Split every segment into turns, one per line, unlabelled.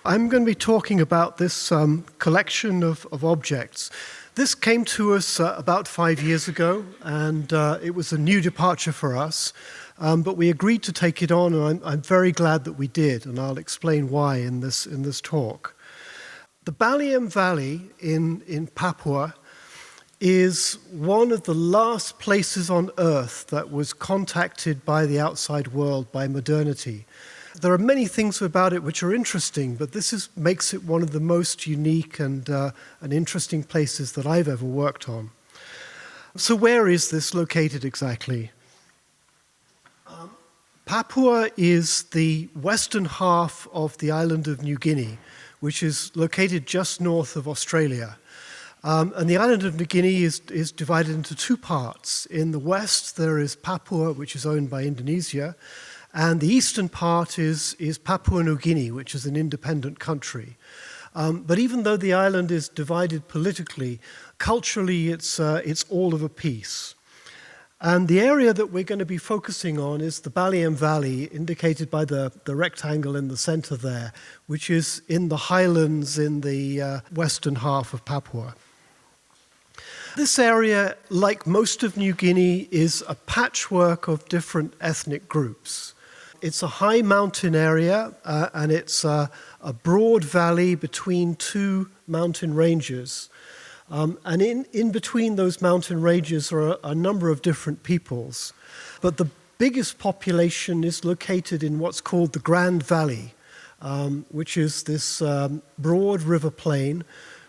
I'm going to be talking about this collection of objects. This came to us about 5 years ago, and it was a new departure for us, but we agreed to take it on, and I'm very glad that we did, and I'll explain why in this talk. The Baliem Valley in Papua is one of the last places on Earth that was contacted by the outside world, by modernity. There are many things about it which are interesting, but this makes it one of the most unique and interesting places that I've ever worked on. So where is this located exactly? Papua is the western half of the island of New Guinea, which is located just north of Australia. And the island of New Guinea is divided into two parts. In the west, there is Papua, which is owned by Indonesia, and the eastern part is Papua New Guinea, which is an independent country. But even though the island is divided politically, culturally it's all of a piece. And the area that we're going to be focusing on is the Baliem Valley, indicated by the rectangle in the center there, which is in the Highlands in the western half of Papua. This area, like most of New Guinea, is a patchwork of different ethnic groups. It's a high mountain area, and it's a broad valley between two mountain ranges. And in between those mountain ranges are a number of different peoples. But the biggest population is located in what's called the Grand Valley, which is this broad river plain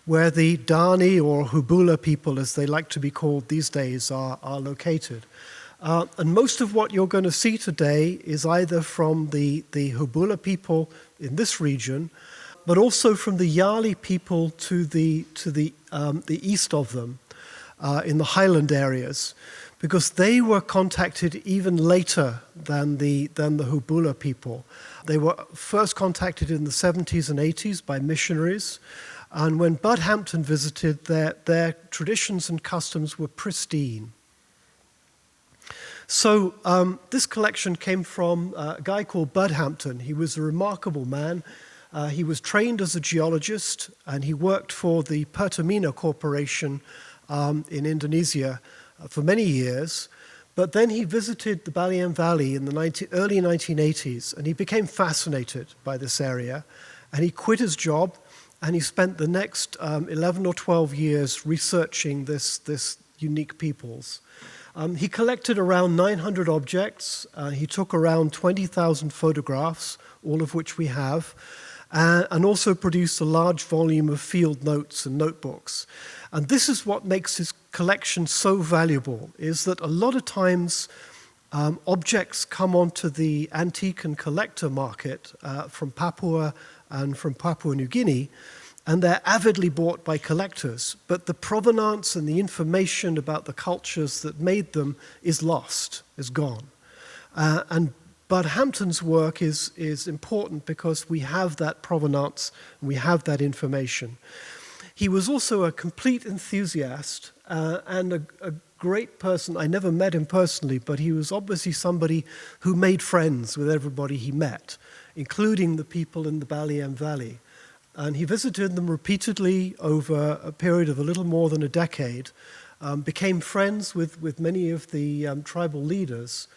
where the Dani or Hubula people, as they like to be called these days, are located. And most of what you're going to see today is either from the Hubula people in this region, but also from the Yali people to the east of them in the highland areas, because they were contacted even later than the Hubula people. They were first contacted in the 70s and 80s by missionaries, and when Bud Hampton visited, their traditions and customs were pristine. So this collection came from a guy called Bud Hampton. He was a remarkable man. He was trained as a geologist, and he worked for the Pertamina Corporation in Indonesia for many years. But then he visited the Baliem Valley in the early 1980s, and he became fascinated by this area. And he quit his job, and he spent the next 11 or 12 years researching this unique peoples. He collected around 900 objects. He took around 20,000 photographs, all of which we have, and also produced a large volume of field notes and notebooks. And this is what makes his collection so valuable, is that a lot of times objects come onto the antique and collector market from Papua and from Papua New Guinea, and they're avidly bought by collectors, but the provenance and the information about the cultures that made them is lost, is gone. And Bud Hampton's work is important because we have that provenance and we have that information. He was also a complete enthusiast and a great person. I never met him personally, but he was obviously somebody who made friends with everybody he met, including the people in the Baliem Valley. And he visited them repeatedly over a period of a little more than a decade, became friends with many of the tribal leaders,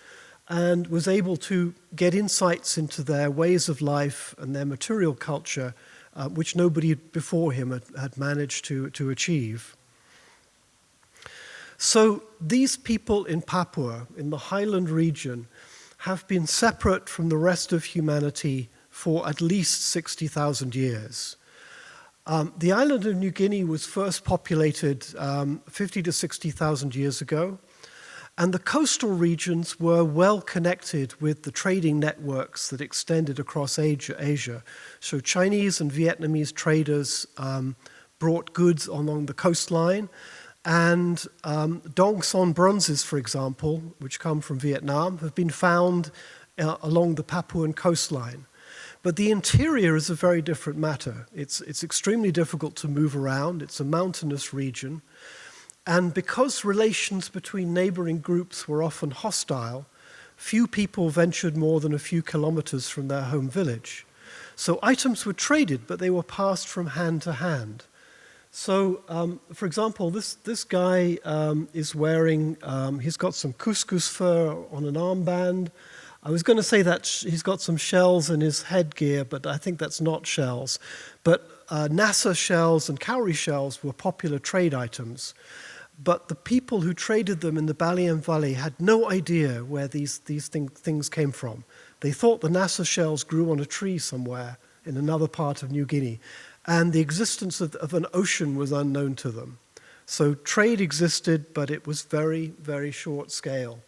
and was able to get insights into their ways of life and their material culture, which nobody before him had managed to achieve. So these people in Papua, in the highland region, have been separate from the rest of humanity for at least 60,000 years. The island of New Guinea was first populated 50 to 60,000 years ago, and the coastal regions were well connected with the trading networks that extended across Asia. So Chinese and Vietnamese traders brought goods along the coastline, and Dong Son bronzes, for example, which come from Vietnam, have been found along the Papuan coastline. But the interior is a very different matter. It's extremely difficult to move around. It's a mountainous region. And because relations between neighboring groups were often hostile, few people ventured more than a few kilometers from their home village. So items were traded, but they were passed from hand to hand. So, for example, this guy is wearing, he's got some couscous fur on an armband. I was going to say that he's got some shells in his headgear, but I think that's not shells. But NASA shells and cowrie shells were popular trade items. But the people who traded them in the Baliem Valley had no idea where these things came from. They thought the NASA shells grew on a tree somewhere in another part of New Guinea, and the existence of an ocean was unknown to them. So trade existed, but it was very, very short scale.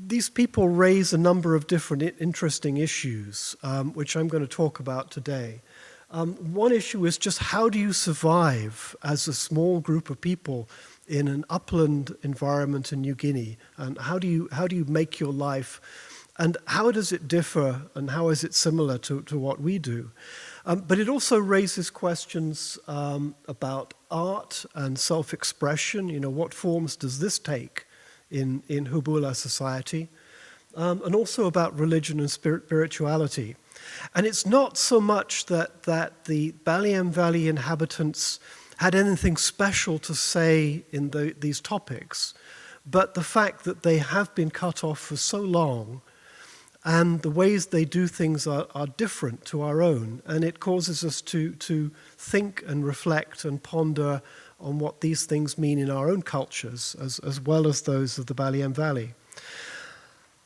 These people raise a number of different interesting issues, which I'm going to talk about today. One issue is just how do you survive as a small group of people in an upland environment in New Guinea, and how do you make your life, and how does it differ, and how is it similar to what we do? But it also raises questions about art and self-expression. You know, what forms does this take in Hubula society? And also about religion and spirituality. And it's not so much that the Baliem Valley inhabitants had anything special to say in these topics, but the fact that they have been cut off for so long, and the ways they do things are different to our own, and it causes us to think and reflect and ponder on what these things mean in our own cultures, as well as those of the Baliem Valley.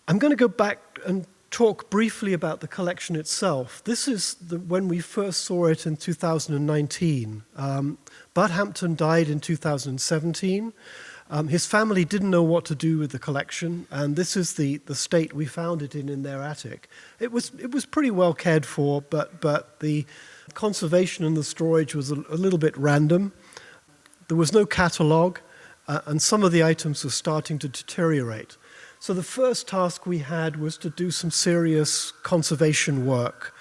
I'm going to go back and talk briefly about the collection itself. This is when we first saw it in 2019. Bud Hampton died in 2017. His family didn't know what to do with the collection, and this is the state we found it in their attic. It was pretty well cared for, but the conservation and the storage was a little bit random. There was no catalogue, and some of the items were starting to deteriorate. So the first task we had was to do some serious conservation work,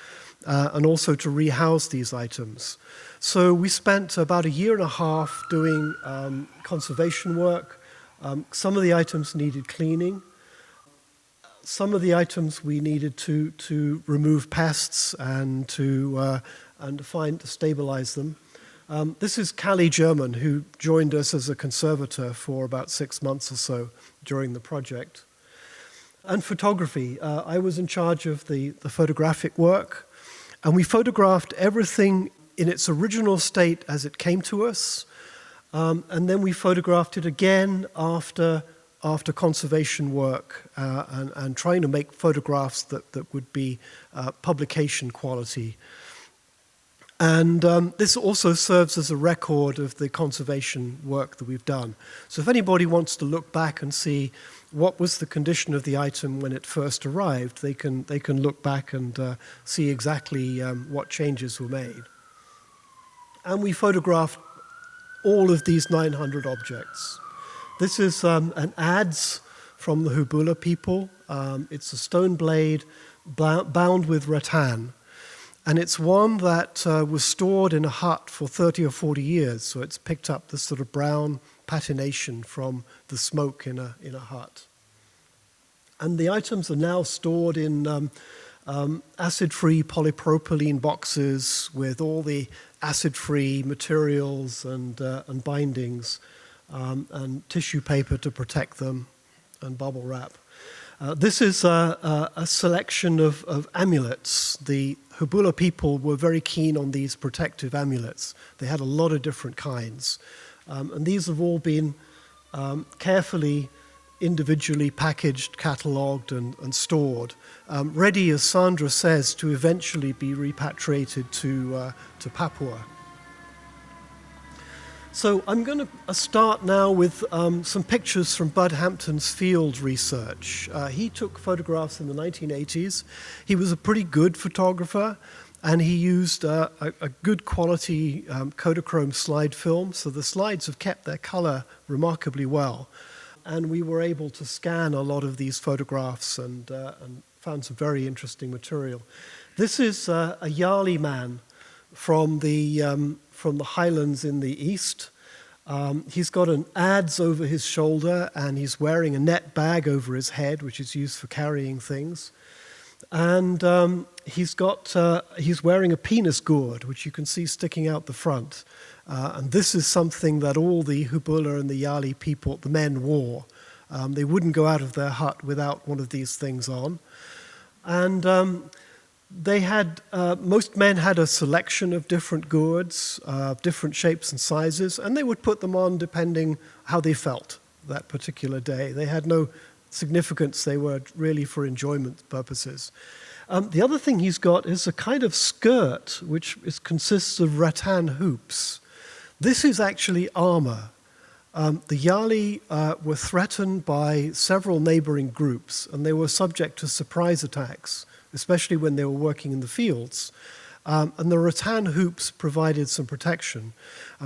and also to rehouse these items. So we spent about 1.5 years doing conservation work. Some of the items needed cleaning. Some of the items we needed to remove pests and to stabilize them. This is Callie German, who joined us as a conservator for about 6 months or so during the project. And photography. I was in charge of the photographic work, and we photographed everything in its original state as it came to us, and then we photographed it again after conservation work, and trying to make photographs that would be publication quality. And this also serves as a record of the conservation work that we've done. So if anybody wants to look back and see what was the condition of the item when it first arrived, they can look back and see exactly what changes were made. And we photographed all of these 900 objects. This is an adze from the Hubula people. It's a stone blade bound with rattan. And it's one that was stored in a hut for 30 or 40 years, so it's picked up this sort of brown patination from the smoke in a hut. And the items are now stored in acid-free polypropylene boxes with all the acid-free materials and bindings, and tissue paper to protect them, and bubble wrap. This is a selection of amulets. The Hubula people were very keen on these protective amulets. They had a lot of different kinds. And these have all been carefully, individually packaged, catalogued, and stored, ready, as Sandra says, to eventually be repatriated to Papua. So I'm going to start now with some pictures from Bud Hampton's field research. He took photographs in the 1980s. He was a pretty good photographer, and he used a good quality Kodachrome slide film, so the slides have kept their color remarkably well. And we were able to scan a lot of these photographs and found some very interesting material. This is a Yali man from the Highlands in the east. He's got an adze over his shoulder, and he's wearing a net bag over his head, which is used for carrying things. And he's wearing a penis gourd, which you can see sticking out the front. And this is something that all the Hubula and the Yali people, the men, wore. They wouldn't go out of their hut without one of these things on. And most men had a selection of different gourds, different shapes and sizes, and they would put them on depending how they felt that particular day. They had no significance. They were really for enjoyment purposes. The other thing he's got is a kind of skirt which consists of rattan hoops. This is actually armor. The Yali were threatened by several neighboring groups, and they were subject to surprise attacks, especially when they were working in the fields. And the rattan hoops provided some protection.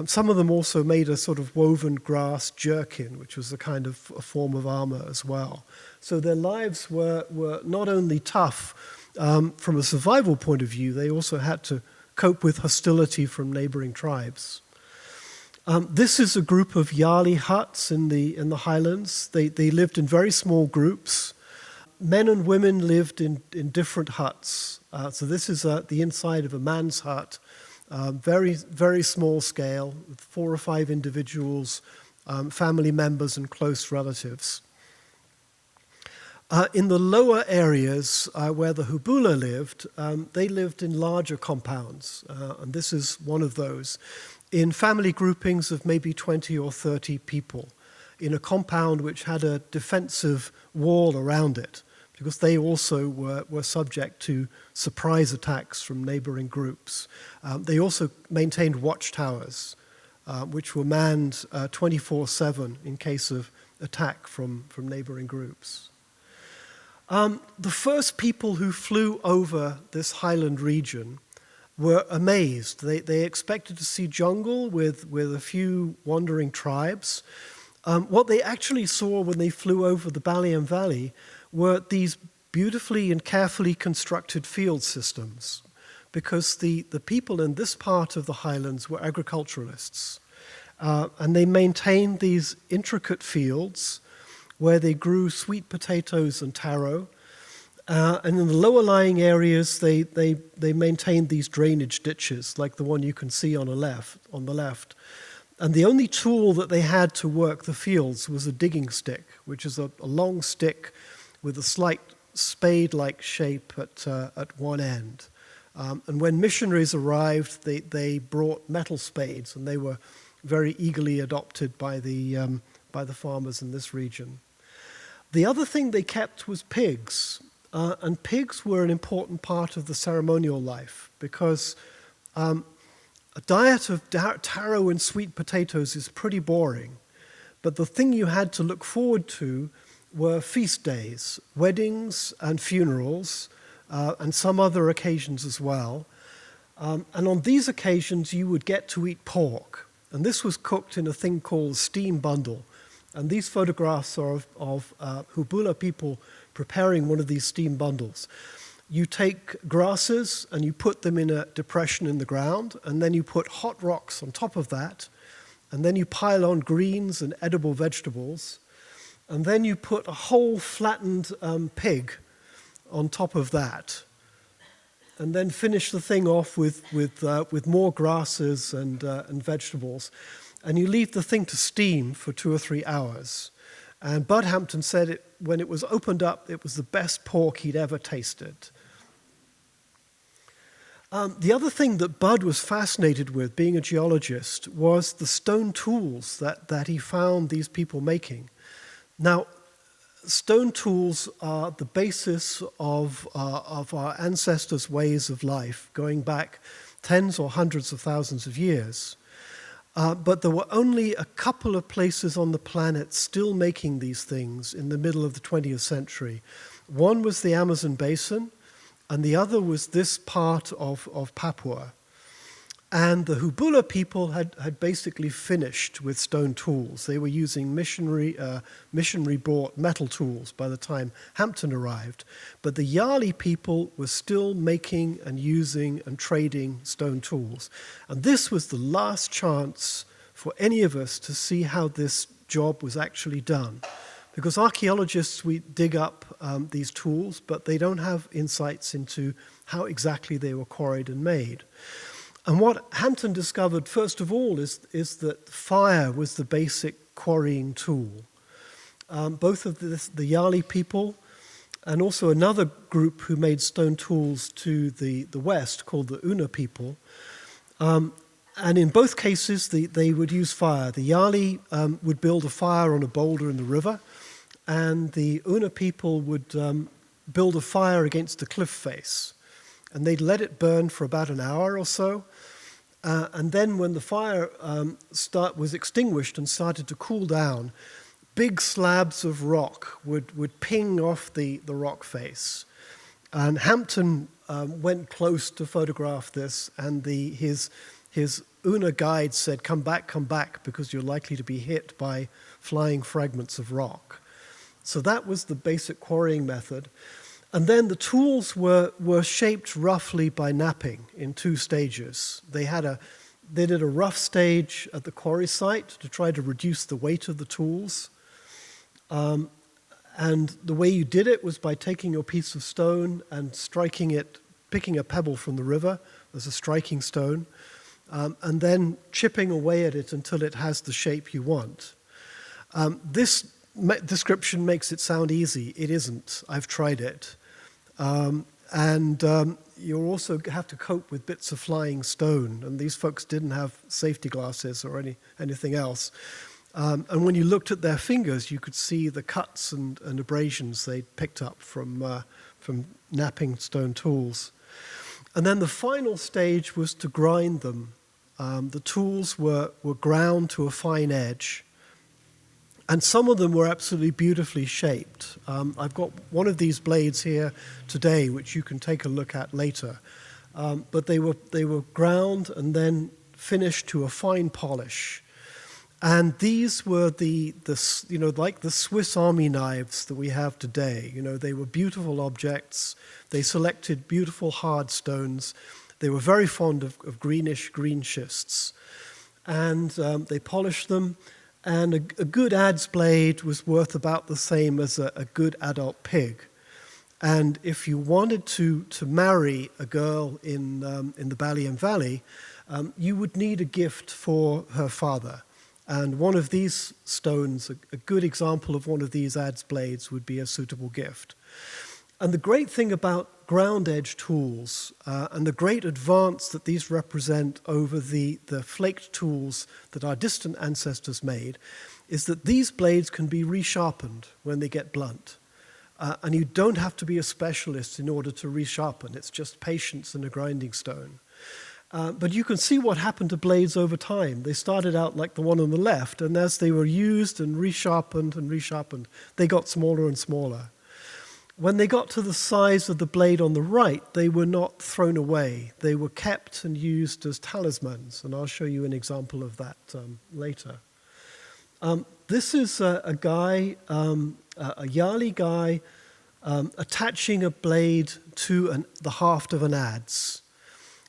Some of them also made a sort of woven grass jerkin, which was a kind of a form of armor as well. So their lives were not only tough from a survival point of view, they also had to cope with hostility from neighboring tribes. This is a group of Yali huts in the Highlands. They lived in very small groups. Men and women lived in different huts. So this is the inside of a man's hut, very, very small scale, with 4 or 5 individuals, family members and close relatives. In the lower areas where the Hubula lived, they lived in larger compounds, and this is one of those, in family groupings of maybe 20 or 30 people, in a compound which had a defensive wall around it, because they also were subject to surprise attacks from neighboring groups. They also maintained watchtowers, which were manned 24/7 in case of attack from neighboring groups. The first people who flew over this highland region were amazed. They expected to see jungle with a few wandering tribes. What they actually saw when they flew over the Baliem Valley were these beautifully and carefully constructed field systems, because the people in this part of the highlands were agriculturalists. And they maintained these intricate fields where they grew sweet potatoes and taro. And in the lower lying areas, they maintained these drainage ditches, like the one you can see on the left. And the only tool that they had to work the fields was a digging stick, which is a long stick with a slight spade-like shape at one end. And when missionaries arrived, they brought metal spades, and they were very eagerly adopted by the farmers in this region. The other thing they kept was pigs, and pigs were an important part of the ceremonial life, because a diet of taro and sweet potatoes is pretty boring, but the thing you had to look forward to were feast days, weddings and funerals, and some other occasions as well. And on these occasions, you would get to eat pork. And this was cooked in a thing called steam bundle. And these photographs are of Hubula people preparing one of these steam bundles. You take grasses and you put them in a depression in the ground, and then you put hot rocks on top of that, and then you pile on greens and edible vegetables, and then you put a whole flattened pig on top of that, and then finish the thing off with more grasses and vegetables. And you leave the thing to steam for 2 or 3 hours. And Bud Hampton said when it was opened up, it was the best pork he'd ever tasted. The other thing that Bud was fascinated with, being a geologist, was the stone tools that he found these people making. Now, stone tools are the basis of our ancestors' ways of life, going back tens or hundreds of thousands of years. But there were only a couple of places on the planet still making these things in the middle of the 20th century. One was the Amazon basin, and the other was this part of Papua. And the Hubula people had basically finished with stone tools. They were using missionary-brought metal tools by the time Hampton arrived. But the Yali people were still making and using and trading stone tools. And this was the last chance for any of us to see how this job was actually done. because archaeologists, we dig up these tools, but they don't have insights into how exactly they were quarried and made. And what Hampton discovered, first of all, is that fire was the basic quarrying tool. Both of the Yali people and also another group who made stone tools to the west called the Una people. And in both cases, they would use fire. The Yali would build a fire on a boulder in the river, and the Una people would build a fire against a cliff face. And they'd let it burn for about an hour or so. And then when the fire was extinguished and started to cool down, big slabs of rock would ping off the rock face. And Hampton went close to photograph this, and his Una guide said, come back, because you're likely to be hit by flying fragments of rock. So that was the basic quarrying method. And then the tools were shaped roughly by knapping in 2 stages. They did a rough stage at the quarry site to try to reduce the weight of the tools. And the way you did it was by taking your piece of stone and striking it, picking a pebble from the river as a striking stone, and then chipping away at it until it has the shape you want. This description makes it sound easy. It isn't. I've tried it. You also have to cope with bits of flying stone, and these folks didn't have safety glasses or anything else. And when you looked at their fingers, you could see the cuts and abrasions they picked up from knapping stone tools. And then the final stage was to grind them. The tools were ground to a fine edge, and some of them were absolutely beautifully shaped. I've got one of these blades here today, which you can take a look at later. But they were ground and then finished to a fine polish. And these were like the Swiss Army knives that we have today. They were beautiful objects. They selected beautiful hard stones. They were very fond of greenish green schists. And they polished them. And a good adze blade was worth about the same as a good adult pig. And if you wanted to marry a girl in the Baliem Valley, you would need a gift for her father. And one of these stones, a good example of one of these adze blades, would be a suitable gift. And the great thing about ground edge tools, and the great advance that these represent over the flaked tools that our distant ancestors made, is that these blades can be resharpened when they get blunt. And you don't have to be a specialist in order to resharpen. It's just patience and a grinding stone. But you can see what happened to blades over time. They started out like the one on the left, and as they were used and resharpened, they got smaller and smaller. When they got to the size of the blade on the right, they were not thrown away. They were kept and used as talismans, and I'll show you an example of that later. This is a guy, a Yali guy, attaching a blade to the haft of an adze.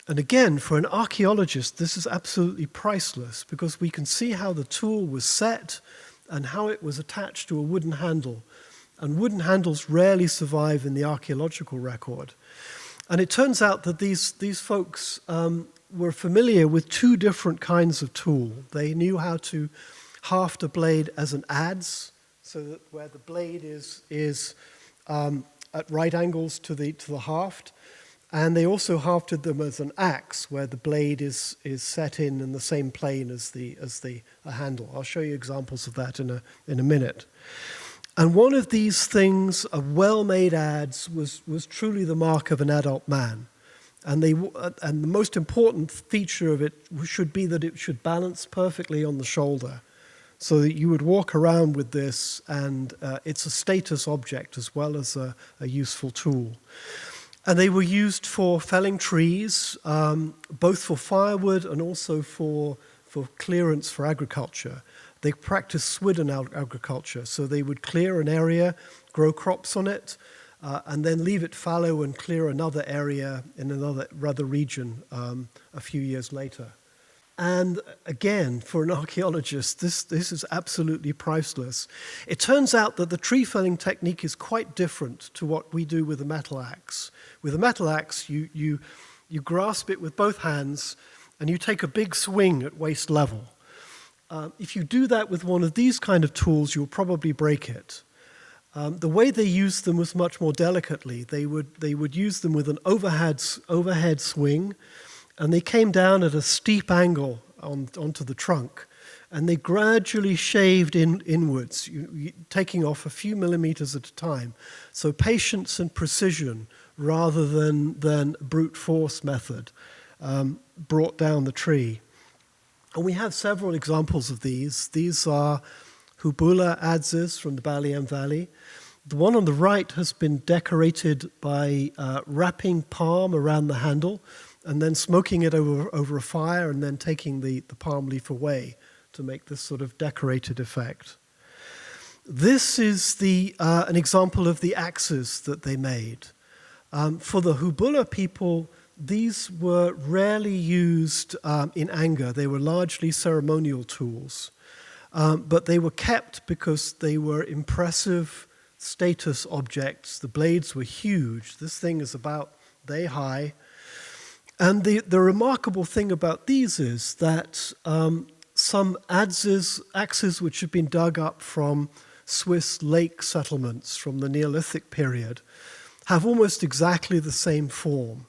And again, for an archaeologist, this is absolutely priceless, because we can see how the tool was set and how it was attached to a wooden handle. And wooden handles rarely survive in the archaeological record. And it turns out that these folks were familiar with 2 different kinds of tool. They knew how to haft a blade as an adze, so that where the blade is at right angles to the haft. And they also hafted them as an axe, where the blade is set in the same plane as the handle. I'll show you examples of that in a minute. And one of these things, a well-made adze, was truly the mark of an adult man. And the most important feature of it should be that it should balance perfectly on the shoulder, so that you would walk around with this, and it's a status object as well as a useful tool. And they were used for felling trees, both for firewood and also for clearance for agriculture. They practiced swidden agriculture, so they would clear an area, grow crops on it, and then leave it fallow and clear another area in another region a few years later. And again, for an archaeologist, this is absolutely priceless. It turns out that the tree felling technique is quite different to what we do with a metal axe. With a metal axe, you grasp it with both hands and you take a big swing at waist level. If you do that with one of these kind of tools, you'll probably break it. The way they used them was much more delicately. They would use them with an overhead swing, and they came down at a steep angle onto the trunk, and they gradually shaved inwards, taking off a few millimeters at a time. So patience and precision, rather than brute force method, brought down the tree. And we have several examples of these. These are hubula adzes from the Baliem Valley. The one on the right has been decorated by wrapping palm around the handle and then smoking it over a fire and then taking the palm leaf away to make this sort of decorated effect. This is an example of the axes that they made. For the hubula people, these were rarely used in anger. They were largely ceremonial tools. But they were kept because they were impressive status objects. The blades were huge. This thing is about day high. And the remarkable thing about these is that some axes which have been dug up from Swiss lake settlements from the Neolithic period have almost exactly the same form.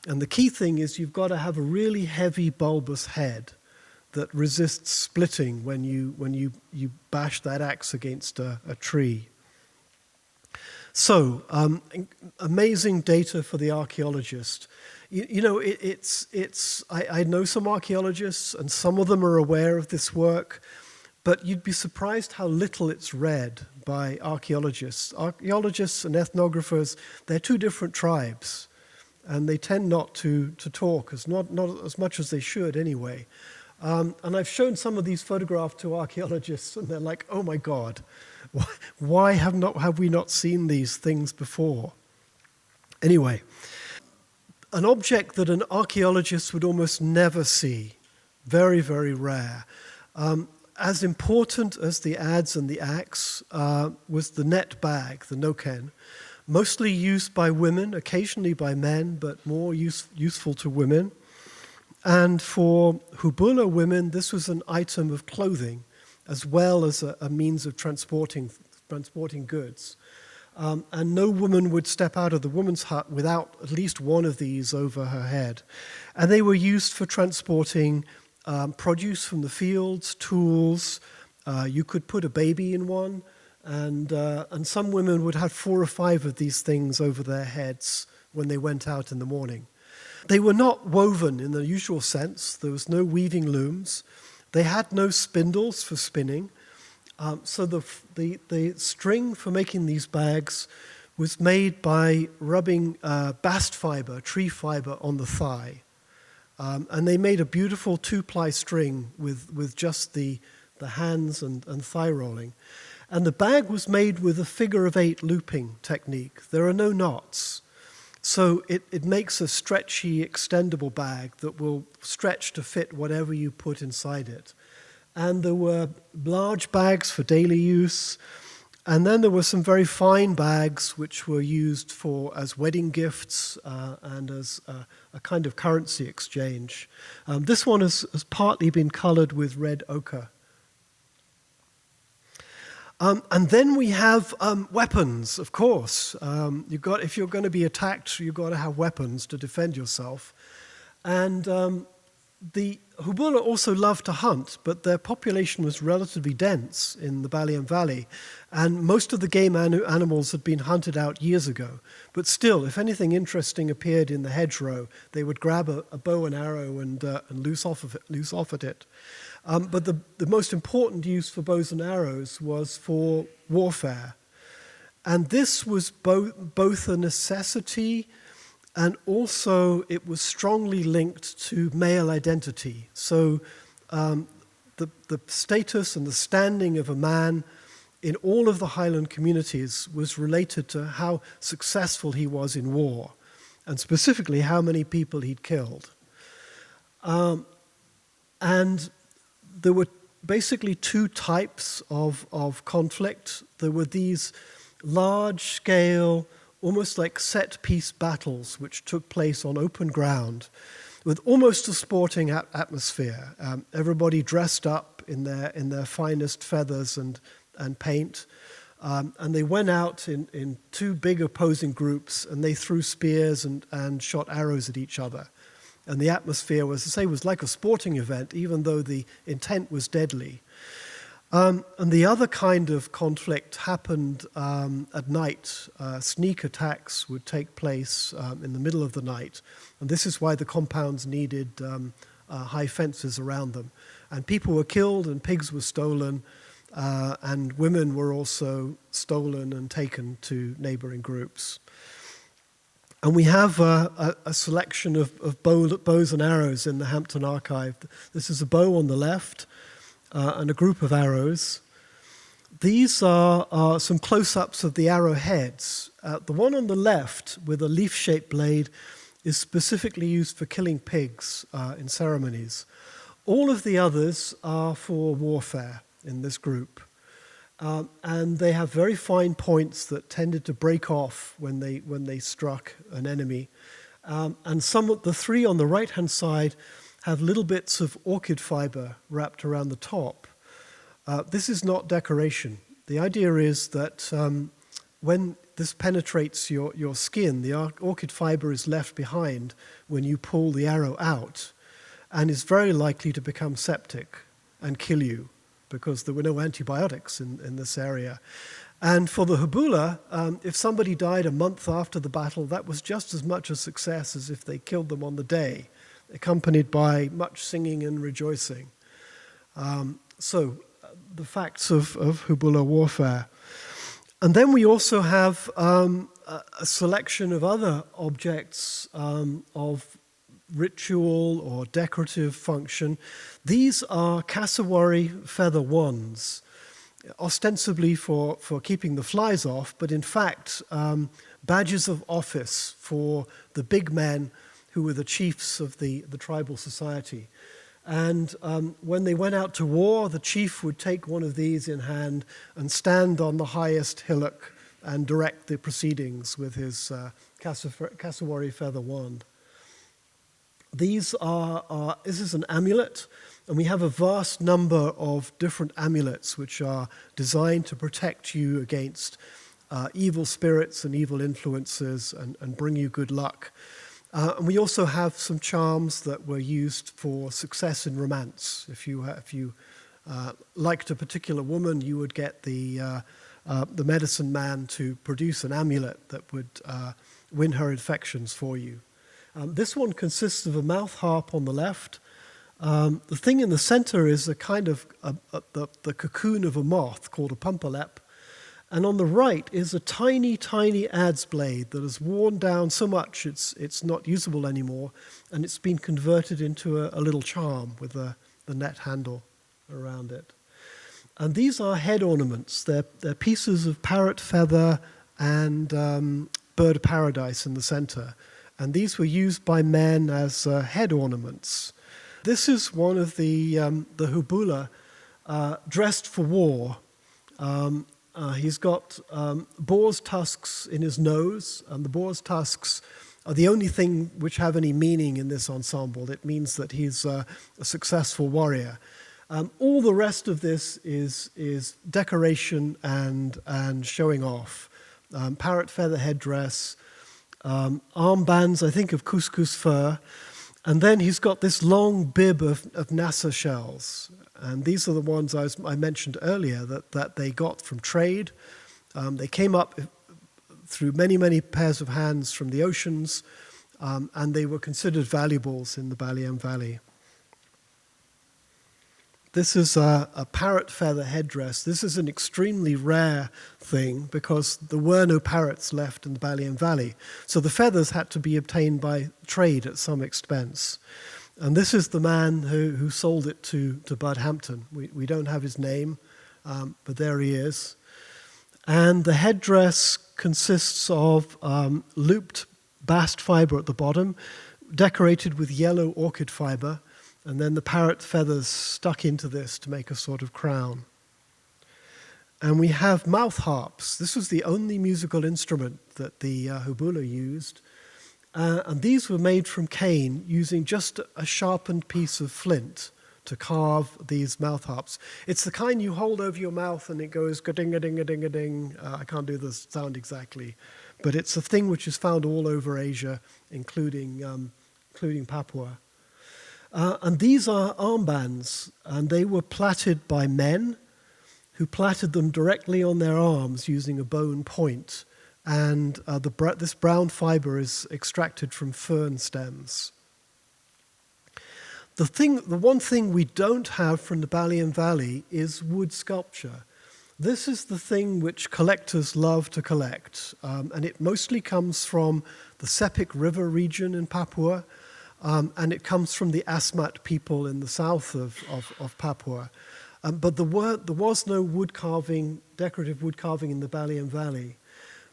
And the key thing is you've got to have a really heavy bulbous head that resists splitting when you bash that axe against a tree. So, amazing data for the archaeologist. I know some archaeologists, and some of them are aware of this work, but you'd be surprised how little it's read by archaeologists. Archaeologists and ethnographers, they're two different tribes, and they tend not to talk, not as much as they should anyway. And I've shown some of these photographs to archaeologists, and they're like, oh my God, why have we not seen these things before? Anyway, an object that an archaeologist would almost never see, very, very rare. As important as the adze and the axe was the net bag, the noken, mostly used by women, occasionally by men, but more useful to women. And for hubula women, this was an item of clothing, as well as a means of transporting goods. And no woman would step out of the woman's hut without at least one of these over her head. And they were used for transporting produce from the fields, tools. You could put a baby in one, and some women would have 4 or 5 of these things over their heads when they went out in the morning. They were not woven in the usual sense. There was no weaving looms. They had no spindles for spinning. So the string for making these bags was made by rubbing bast fiber, tree fiber, on the thigh. And they made a beautiful 2-ply string with just the hands and thigh rolling. And the bag was made with a figure-of-8 looping technique. There are no knots. So it makes a stretchy, extendable bag that will stretch to fit whatever you put inside it. And there were large bags for daily use. And then there were some very fine bags which were used as wedding gifts and as a kind of currency exchange. This one has partly been colored with red ochre. And then we have weapons, of course. If you're going to be attacked, you've got to have weapons to defend yourself. And the hubula also loved to hunt, but their population was relatively dense in the Baliem Valley, and most of the game animals had been hunted out years ago. But still, if anything interesting appeared in the hedgerow, they would grab a bow and arrow and loose off at it. But the most important use for bows and arrows was for warfare. And this was both a necessity and also it was strongly linked to male identity. So the status and the standing of a man in all of the Highland communities was related to how successful he was in war, and specifically how many people he'd killed. And there were basically two types of conflict. There were these large-scale, almost like set-piece battles which took place on open ground with almost a sporting atmosphere. Everybody dressed up in their finest feathers and paint. And they went out in two big opposing groups, and they threw spears and shot arrows at each other. And the atmosphere, was like a sporting event, even though the intent was deadly. And the other kind of conflict happened at night. Sneak attacks would take place in the middle of the night. And this is why the compounds needed high fences around them. And people were killed and pigs were stolen. And women were also stolen and taken to neighboring groups. And we have a selection of bows and arrows in the Hampton archive. This is a bow on the left and a group of arrows. These are some close-ups of the arrowheads. The one on the left with a leaf-shaped blade is specifically used for killing pigs in ceremonies. All of the others are for warfare in this group. And they have very fine points that tended to break off when they struck an enemy. And some of the three on the right-hand side have little bits of orchid fiber wrapped around the top. This is not decoration. The idea is that when this penetrates your skin, the orchid fiber is left behind when you pull the arrow out and is very likely to become septic and kill you, because there were no antibiotics in this area. And for the hubula, if somebody died a month after the battle, that was just as much a success as if they killed them on the day, accompanied by much singing and rejoicing. So the facts of hubula warfare. And then we also have a selection of other objects of ritual or decorative function. These are cassowary feather wands, ostensibly for keeping the flies off, but in fact badges of office for the big men who were the chiefs of the tribal society. And when they went out to war, the chief would take one of these in hand and stand on the highest hillock and direct the proceedings with his cassowary feather wand. This is an amulet, and we have a vast number of different amulets which are designed to protect you against evil spirits and evil influences and bring you good luck. And we also have some charms that were used for success in romance. If you liked a particular woman, you would get the medicine man to produce an amulet that would win her affections for you. This one consists of a mouth harp on the left. The thing in the center is a kind of the cocoon of a moth called a pumpalep. And on the right is a tiny, tiny adze blade that has worn down so much it's not usable anymore, and it's been converted into a little charm with the net handle around it. And these are head ornaments. They're pieces of parrot feather and bird of paradise in the center. And these were used by men as head ornaments. This is one of the hubula dressed for war. He's got boar's tusks in his nose, and the boar's tusks are the only thing which have any meaning in this ensemble. It means that he's a successful warrior. All the rest of this is decoration and showing off. Parrot feather headdress, armbands, I think, of couscous fur, and then he's got this long bib of nassa shells. And these are the ones I mentioned earlier that they got from trade. They came up through many, many pairs of hands from the oceans, and they were considered valuables in the Baliem Valley. This is a parrot feather headdress. This is an extremely rare thing because there were no parrots left in the Baliem Valley. So the feathers had to be obtained by trade at some expense. And this is the man who sold it to Bud Hampton. We don't have his name, but there he is. And the headdress consists of looped bast fiber at the bottom, decorated with yellow orchid fiber, And then the parrot feathers stuck into this to make a sort of crown. And we have mouth harps. This was the only musical instrument that the Hubula used. And these were made from cane using just a sharpened piece of flint to carve these mouth harps. It's the kind you hold over your mouth and it goes ga-ding-a-ding-a-ding-a-ding. I can't do the sound exactly. But it's a thing which is found all over Asia, including Papua. And these are armbands, and they were plaited by men who plaited them directly on their arms using a bone point. And this brown fiber is extracted from fern stems. The one thing we don't have from the Baliem Valley is wood sculpture. This is the thing which collectors love to collect, and it mostly comes from the Sepik River region in Papua, and it comes from the Asmat people in the south of Papua. But there was no decorative wood carving in the Baliem Valley.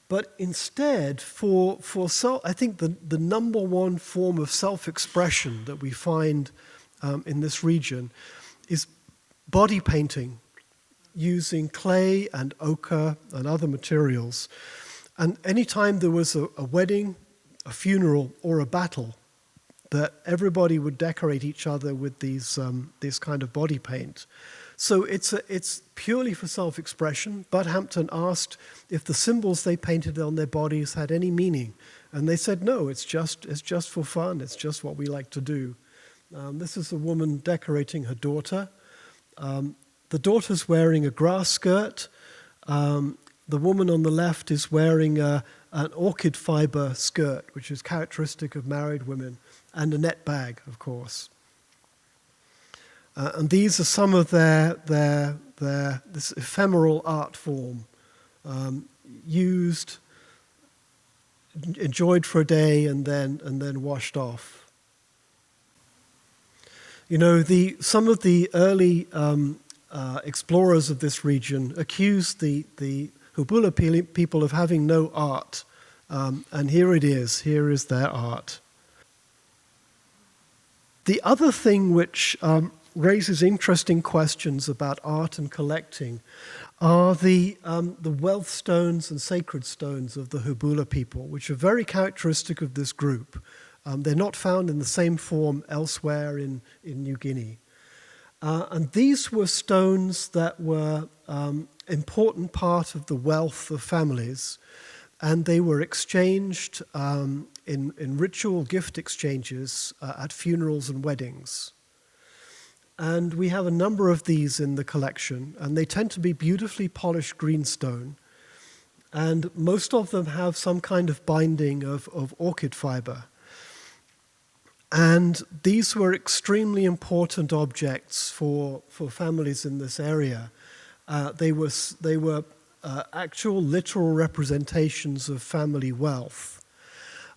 But instead, I think the number one form of self-expression that we find in this region is body painting using clay and ochre and other materials. And anytime there was a wedding, a funeral, or a battle, that everybody would decorate each other with this kind of body paint. So it's purely for self-expression. Bud Hampton asked if the symbols they painted on their bodies had any meaning, and they said no. It's just for fun. It's just what we like to do. This is a woman decorating her daughter. The daughter's wearing a grass skirt. The woman on the left is wearing an orchid fiber skirt, which is characteristic of married women, and a net bag, of course. And these are some of this ephemeral art form, used, enjoyed for a day, and then washed off. You know, some of the early explorers of this region accused the Hubula people of having no art, and here it is. Here is their art. The other thing which raises interesting questions about art and collecting are the wealth stones and sacred stones of the Hubula people, which are very characteristic of this group. They're not found in the same form elsewhere in New Guinea. And these were stones that were important part of the wealth of families, and they were exchanged in ritual gift exchanges at funerals and weddings. And we have a number of these in the collection, and they tend to be beautifully polished greenstone. And most of them have some kind of binding of orchid fiber. And these were extremely important objects for families in this area. They were actual literal representations of family wealth.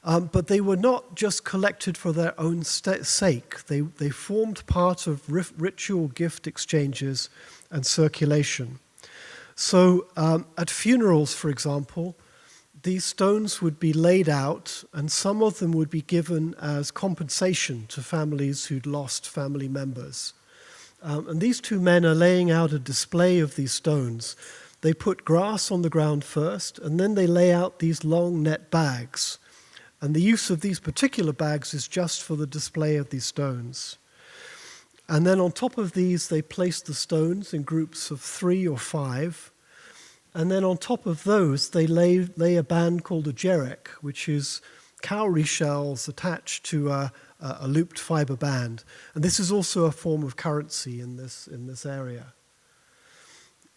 But they were not just collected for their own sake. They formed part of ritual gift exchanges and circulation. So at funerals, for example, these stones would be laid out, and some of them would be given as compensation to families who'd lost family members. And these two men are laying out a display of these stones. They put grass on the ground first, and then they lay out these long net bags. And the use of these particular bags is just for the display of these stones. And then on top of these, they place the stones in groups of 3 or 5. And then on top of those, they lay a band called a jerek, which is cowrie shells attached to a looped fiber band. And this is also a form of currency in this area.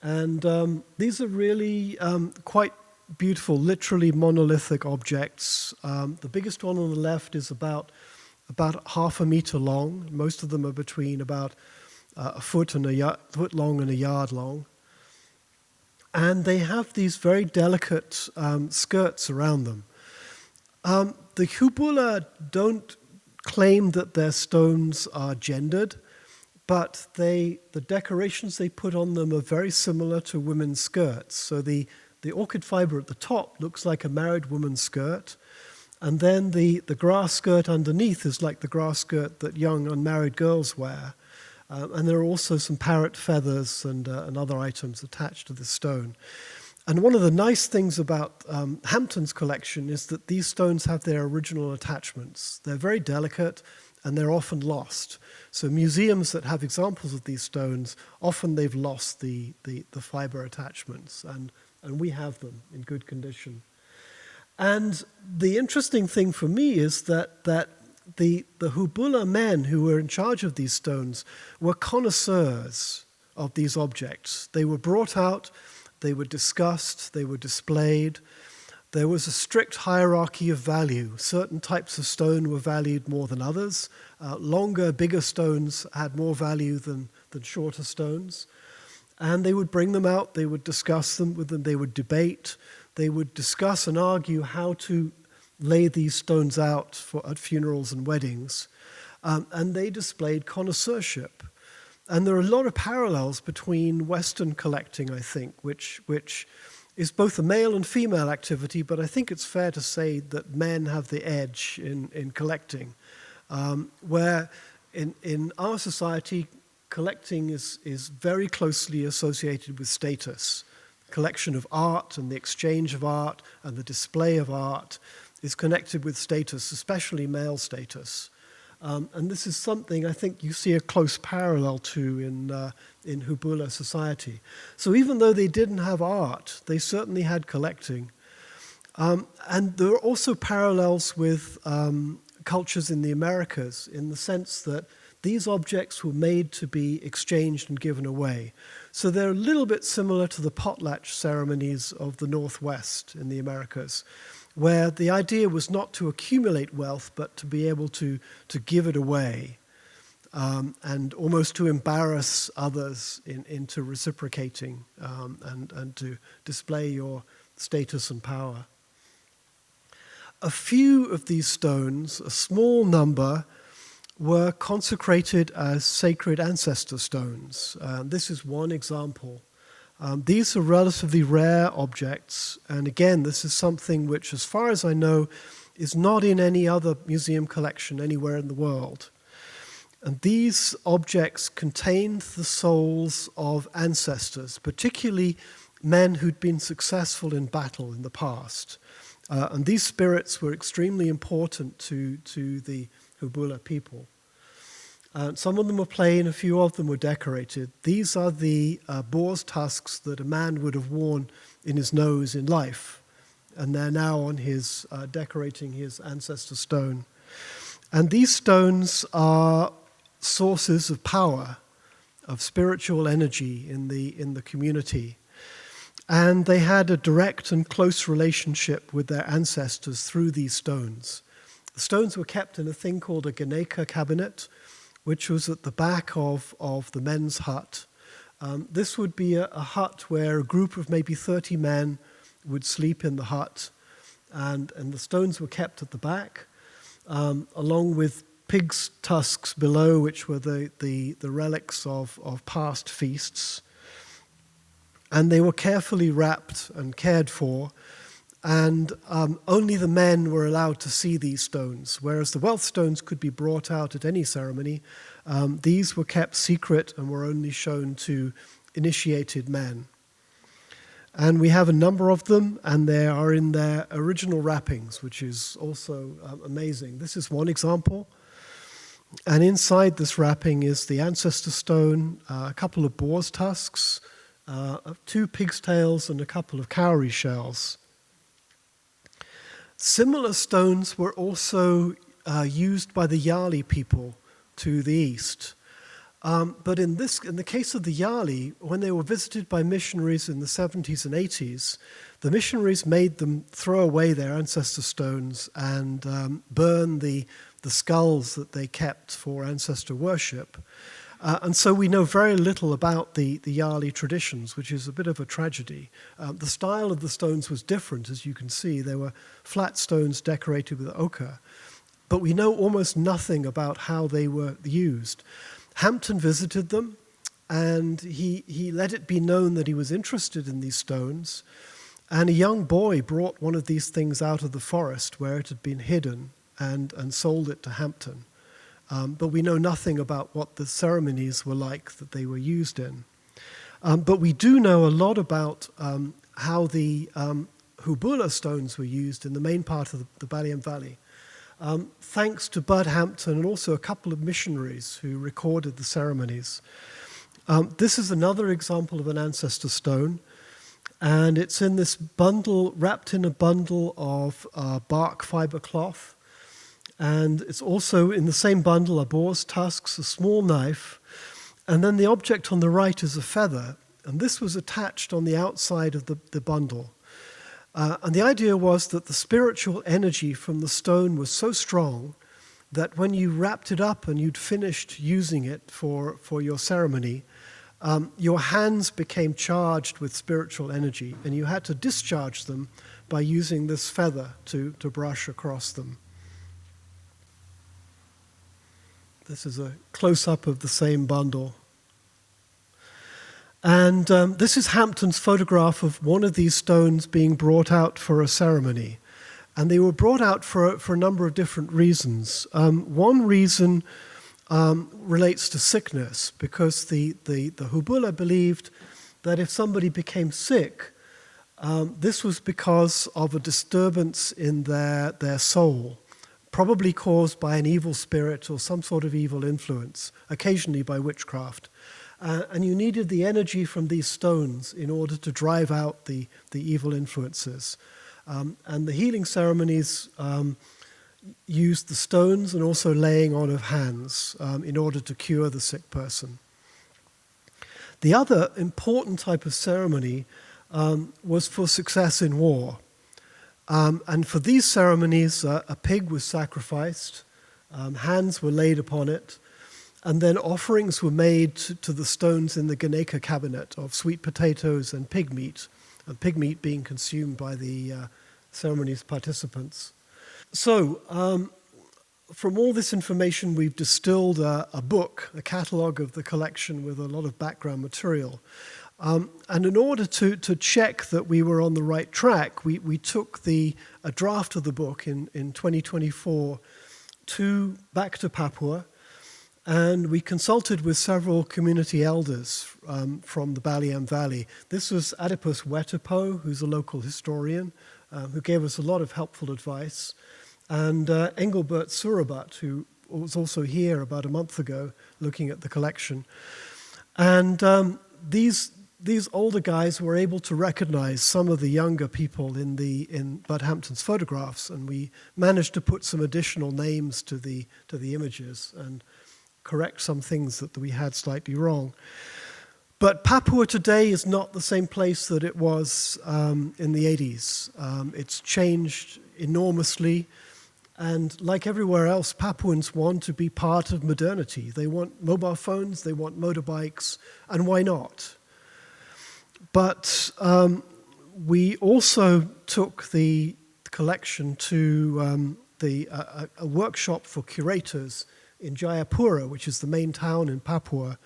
And these are really quite beautiful, literally monolithic objects. The biggest one on the left is about half a meter long. Most of them are between about a foot long and a yard long. And they have these very delicate skirts around them. The Hubula don't claim that their stones are gendered, but the decorations they put on them are very similar to women's skirts. So the orchid fiber at the top looks like a married woman's skirt, And then the grass skirt underneath is like the grass skirt that young unmarried girls wear. And there are also some parrot feathers and other items attached to this stone. And one of the nice things about Hampton's collection is that these stones have their original attachments. They're very delicate and they're often lost. So museums that have examples of these stones, often they've lost the fiber attachments, and we have them in good condition. And the interesting thing for me is that the Hubula men who were in charge of these stones were connoisseurs of these objects. They were brought out, they were discussed, they were displayed. There was a strict hierarchy of value. Certain types of stone were valued more than others. Longer, bigger stones had more value than shorter stones. And they would bring them out, they would discuss them with them, they would debate, they would discuss and argue how to lay these stones out at funerals and weddings. And they displayed connoisseurship. And there are a lot of parallels between Western collecting, I think, which is both a male and female activity, but I think it's fair to say that men have the edge in collecting. Where in our society, collecting is very closely associated with status. Collection of art and the exchange of art and the display of art is connected with status, especially male status. And this is something I think you see a close parallel to in Hubula society. So even though they didn't have art, they certainly had collecting. And there are also parallels with cultures in the Americas, in the sense that these objects were made to be exchanged and given away. So they're a little bit similar to the potlatch ceremonies of the Northwest in the Americas, where the idea was not to accumulate wealth, but to be able to give it away, and almost to embarrass others into reciprocating, and to display your status and power. A few of these stones, a small number, were consecrated as sacred ancestor stones. This is one example. These are relatively rare objects, and again, this is something which, as far as I know, is not in any other museum collection anywhere in the world. And these objects contained the souls of ancestors, particularly men who'd been successful in battle in the past. And these spirits were extremely important to the Hubula people. Some of them were plain, a few of them were decorated. These are the boar's tusks that a man would have worn in his nose in life, and they're now on his decorating his ancestor stone. And these stones are sources of power, of spiritual energy in the community. And they had a direct and close relationship with their ancestors through these stones. The stones were kept in a thing called a Guinea cabinet, which was at the back of the men's hut. This would be a hut where a group of maybe 30 men would sleep in the hut, and the stones were kept at the back, along with pigs' tusks below, which were the relics of past feasts. And they were carefully wrapped and cared for, and only the men were allowed to see these stones, whereas the wealth stones could be brought out at any ceremony. These were kept secret and were only shown to initiated men. And we have a number of them, and they are in their original wrappings, which is also amazing. This is one example. And inside this wrapping is the ancestor stone, a couple of boar's tusks, 2 pig's tails, and a couple of cowrie shells. Similar stones were also used by the Yali people to the east. But in the case of the Yali, when they were visited by missionaries in the 70s and 80s, the missionaries made them throw away their ancestor stones and burn the skulls that they kept for ancestor worship. And so we know very little about the Yali traditions, which is a bit of a tragedy. The style of the stones was different, as you can see. They were flat stones decorated with ochre. But we know almost nothing about how they were used. Hampton visited them, and he let it be known that he was interested in these stones. And a young boy brought one of these things out of the forest where it had been hidden and sold it to Hampton. But we know nothing about what the ceremonies were like that they were used in. But we do know a lot about how the hubula stones were used in the main part of the Baliem Valley, thanks to Bud Hampton and also a couple of missionaries who recorded the ceremonies. This is another example of an ancestor stone, and it's in this bundle, wrapped in a bundle of bark fiber cloth, and it's also in the same bundle are boar's tusks, a small knife, and then the object on the right is a feather, and this was attached on the outside of the bundle. And the idea was that the spiritual energy from the stone was so strong that when you wrapped it up and you'd finished using it for your ceremony, your hands became charged with spiritual energy, and you had to discharge them by using this feather to brush across them. This is a close-up of the same bundle. And this is Hampton's photograph of one of these stones being brought out for a ceremony. And they were brought out for a number of different reasons. One reason relates to sickness, because the hubula believed that if somebody became sick, this was because of a disturbance in their soul, probably caused by an evil spirit or some sort of evil influence, occasionally by witchcraft. And you needed the energy from these stones in order to drive out the evil influences. And the healing ceremonies used the stones and also laying on of hands in order to cure the sick person. The other important type of ceremony was for success in war. And for these ceremonies, a pig was sacrificed, hands were laid upon it, and then offerings were made to the stones in the Guinea cabinet of sweet potatoes and pig meat being consumed by the ceremony's participants. So, from all this information, we've distilled a book, a catalogue of the collection with a lot of background material. And in order to check that we were on the right track, we took a draft of the book in 2024 back to Papua, and we consulted with several community elders from the Baliem Valley. This was Adipus Wetapo, who's a local historian, who gave us a lot of helpful advice, and Engelbert Surabat, who was also here about a month ago looking at the collection. And these older guys were able to recognize some of the younger people in Bud Hampton's photographs, and we managed to put some additional names to the images and correct some things that we had slightly wrong. But Papua today is not the same place that it was in the 80s. It's changed enormously, and like everywhere else, Papuans want to be part of modernity. They want mobile phones, they want motorbikes, and why not? But we also took the collection to a workshop for curators in Jayapura, which is the main town in Papua,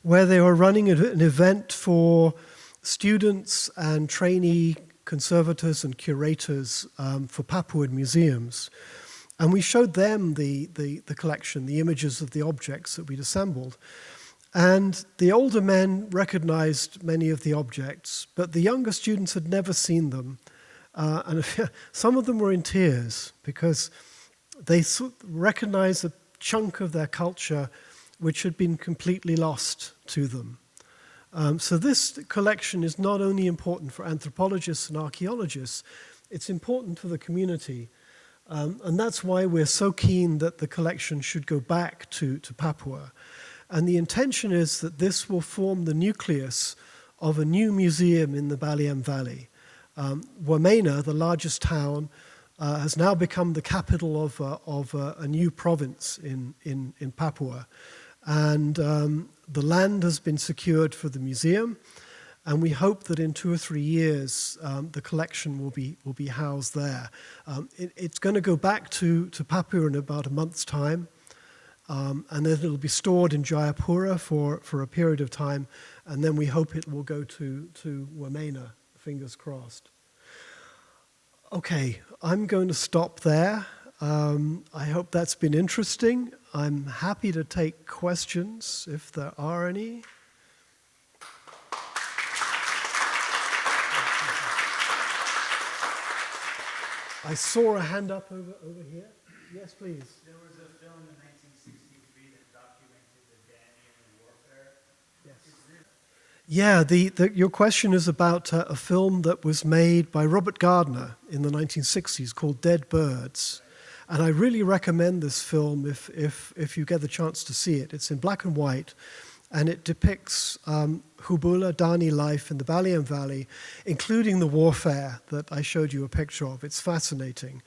where they were running an event for students and trainee conservators and curators for Papuan museums. And we showed them the collection, the images of the objects that we'd assembled. And the older men recognized many of the objects, but the younger students had never seen them. And some of them were in tears because they recognized a chunk of their culture which had been completely lost to them. So this collection is not only important for anthropologists and archaeologists, it's important for the community. And that's why we're so keen that the collection should go back to Papua. And the intention is that this will form the nucleus of a new museum in the Baliem Valley. Wamena, the largest town, has now become the capital of a new province in Papua. And the land has been secured for the museum, and we hope that in 2 or 3 years the collection will be housed there. It's going to go back to Papua in about a month's time, and then it'll be stored in Jayapura for a period of time, and then we hope it will go to Wamena, fingers crossed. Okay, I'm going to stop there. I hope that's been interesting. I'm happy to take questions if there are any. I saw a hand up over here. Yes, please.
There was a film in 1963 that documented the Ghanaian warfare.
Yes. Yeah, your question is about a film that was made by Robert Gardner in the 1960s called Dead Birds. And I really recommend this film if you get the chance to see it. It's in black and white, and it depicts Hubula Dani life in the Baliem Valley, including the warfare that I showed you a picture of. It's fascinating.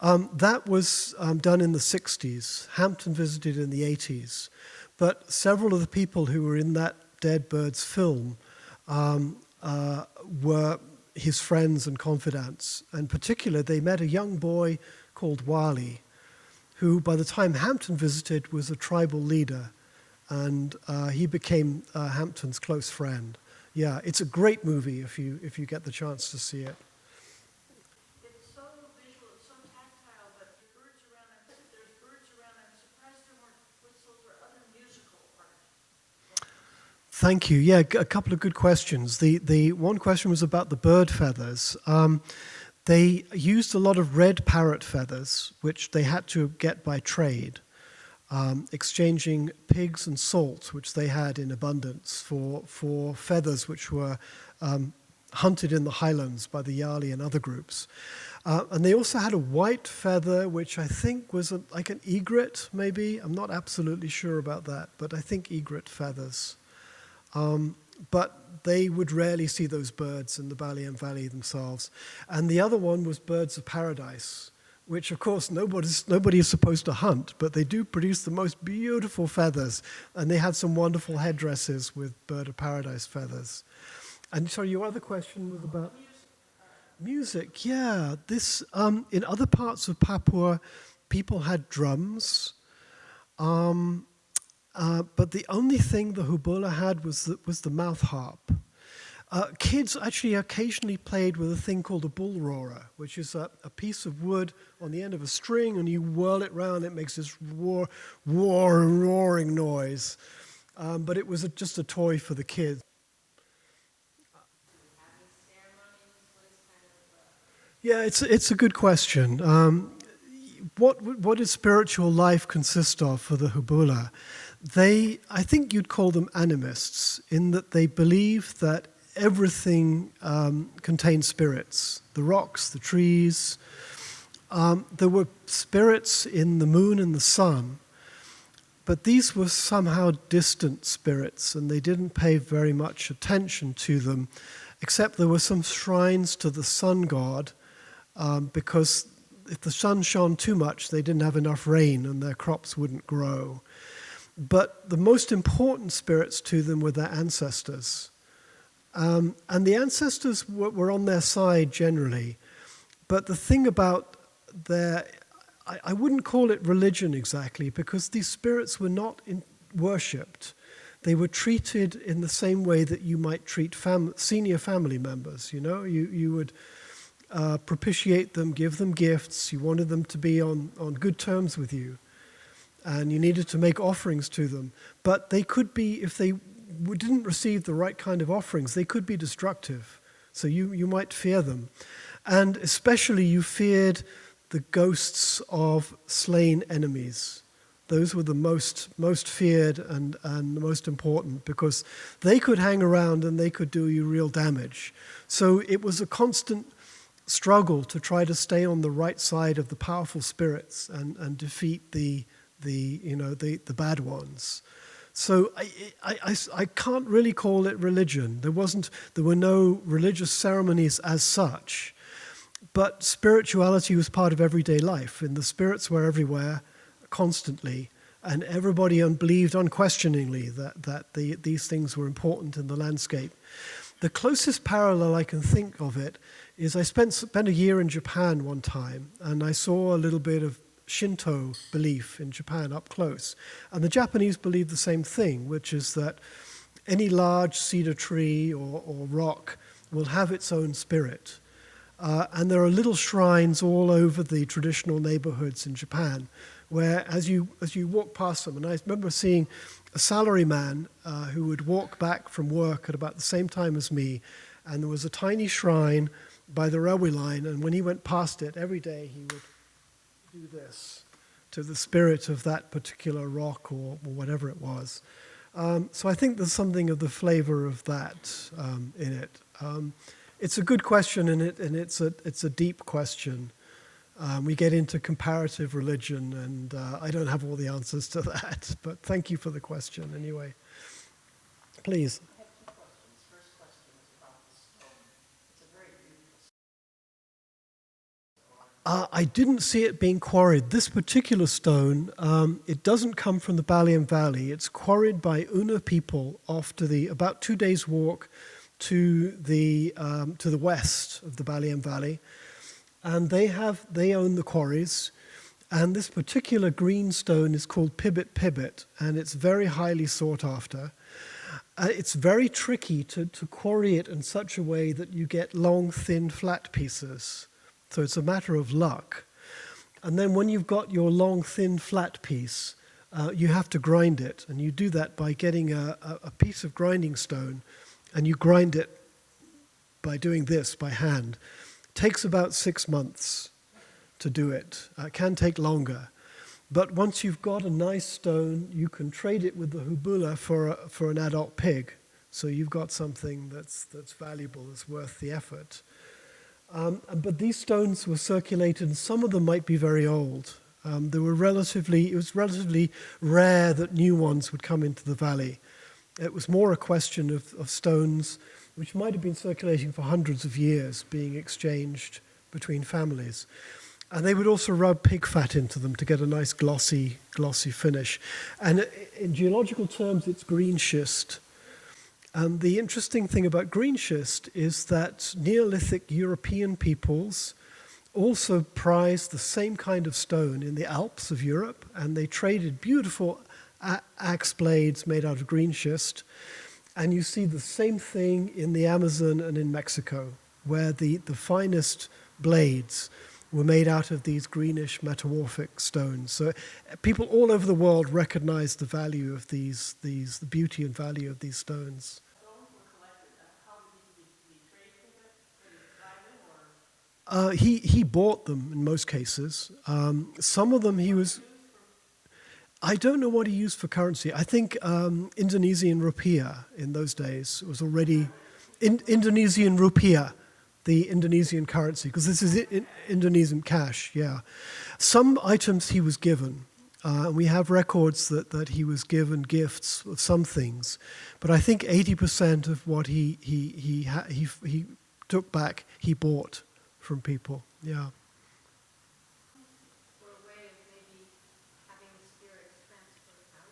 That was done in the 60s. Hampton visited in the 80s. But several of the people who were in that Dead Birds film were his friends and confidants. In particular, they met a young boy called Wali, who by the time Hampton visited was a tribal leader, and he became Hampton's close friend. Yeah, it's a great movie if you get the chance to see it.
It's so visual, it's so tactile, but there's birds around. I'm surprised there weren't whistles or other musical art.
Thank you. Yeah, a couple of good questions. The one question was about the bird feathers. They used a lot of red parrot feathers, which they had to get by trade, exchanging pigs and salt, which they had in abundance, for feathers which were hunted in the Highlands by the Yali and other groups. And they also had a white feather, which I think was like an egret, maybe. I'm not absolutely sure about that, but I think egret feathers. But they would rarely see those birds in the Baliem Valley themselves. And the other one was birds of paradise, which, of course, nobody is supposed to hunt, but they do produce the most beautiful feathers. And they had some wonderful headdresses with bird of paradise feathers. And sorry, your other question was about music. Yeah, this in other parts of Papua, people had drums. But the only thing the Hubula had was the mouth harp. Kids actually occasionally played with a thing called a bull roarer, which is a piece of wood on the end of a string, and you whirl it round. It makes this roaring noise. But it was just a toy for the kids. Yeah, it's a good question. What does spiritual life consist of for the Hubula? I think you'd call them animists, in that they believe that everything contains spirits. The rocks, the trees. There were spirits in the moon and the sun, but these were somehow distant spirits, and they didn't pay very much attention to them, except there were some shrines to the sun god, because if the sun shone too much, they didn't have enough rain and their crops wouldn't grow. But the most important spirits to them were their ancestors. And the ancestors were on their side generally. But the thing about I wouldn't call it religion exactly, because these spirits were not worshipped. They were treated in the same way that you might treat senior family members. You know, you would propitiate them, give them gifts. You wanted them to be on good terms with you. And you needed to make offerings to them. But they could be, if they didn't receive the right kind of offerings, they could be destructive. So you might fear them. And especially you feared the ghosts of slain enemies. Those were the most feared and the most important, because they could hang around and they could do you real damage. So it was a constant struggle to try to stay on the right side of the powerful spirits and defeat the bad ones. So I can't really call it religion. There were no religious ceremonies as such, but spirituality was part of everyday life, and the spirits were everywhere, constantly, and everybody believed unquestioningly that these things were important in the landscape. The closest parallel I can think of it is I spent a year in Japan one time, and I saw a little bit of Shinto belief in Japan up close. And the Japanese believe the same thing, which is that any large cedar tree or rock will have its own spirit. And there are little shrines all over the traditional neighborhoods in Japan, where as you walk past them, and I remember seeing a salaryman who would walk back from work at about the same time as me, and there was a tiny shrine by the railway line, and when he went past it, every day he would do this to the spirit of that particular rock or whatever it was. So I think there's something of the flavor of that in it. It's a good question, and it's a deep question. We get into comparative religion, and I don't have all the answers to that, but thank you for the question anyway. Please.
I have two questions. First question is about the stone. It's a very beautiful stone.
I didn't see it being quarried. This particular stone, it doesn't come from the Baliem Valley. It's quarried by Una people off to about 2 days' walk to the west of the Baliem Valley. And they own the quarries, and this particular green stone is called pibit, and it's very highly sought after. It's very tricky to quarry it in such a way that you get long, thin, flat pieces. So it's a matter of luck. And then when you've got your long, thin, flat piece, you have to grind it, and you do that by getting a piece of grinding stone, and you grind it by doing this by hand. Takes about 6 months to do it. It can take longer. But once you've got a nice stone, you can trade it with the hubula for an adult pig. So you've got something that's valuable, that's worth the effort. But these stones were circulated, and some of them might be very old. It was relatively rare that new ones would come into the valley. It was more a question of stones which might have been circulating for hundreds of years, being exchanged between families. And they would also rub pig fat into them to get a nice glossy finish. And in geological terms, it's green schist. And the interesting thing about green schist is that Neolithic European peoples also prized the same kind of stone in the Alps of Europe, and they traded beautiful axe blades made out of green schist. And you see the same thing in the Amazon and in Mexico, where the finest blades were made out of these greenish metamorphic stones. So people all over the world recognize the value of the beauty and value of these stones.
Stones were collected. How did he trade with it? Did he buy them, or?
He bought them in most cases. Some of them he was... I don't know what he used for currency. I think Indonesian rupiah in those days was already... Indonesian rupiah, the Indonesian currency, because this is Indonesian cash, yeah. Some items he was given. We have records that he was given gifts of some things. But I think 80% of what he took back, he bought from people, yeah.
For a way of maybe having the spirits transferred out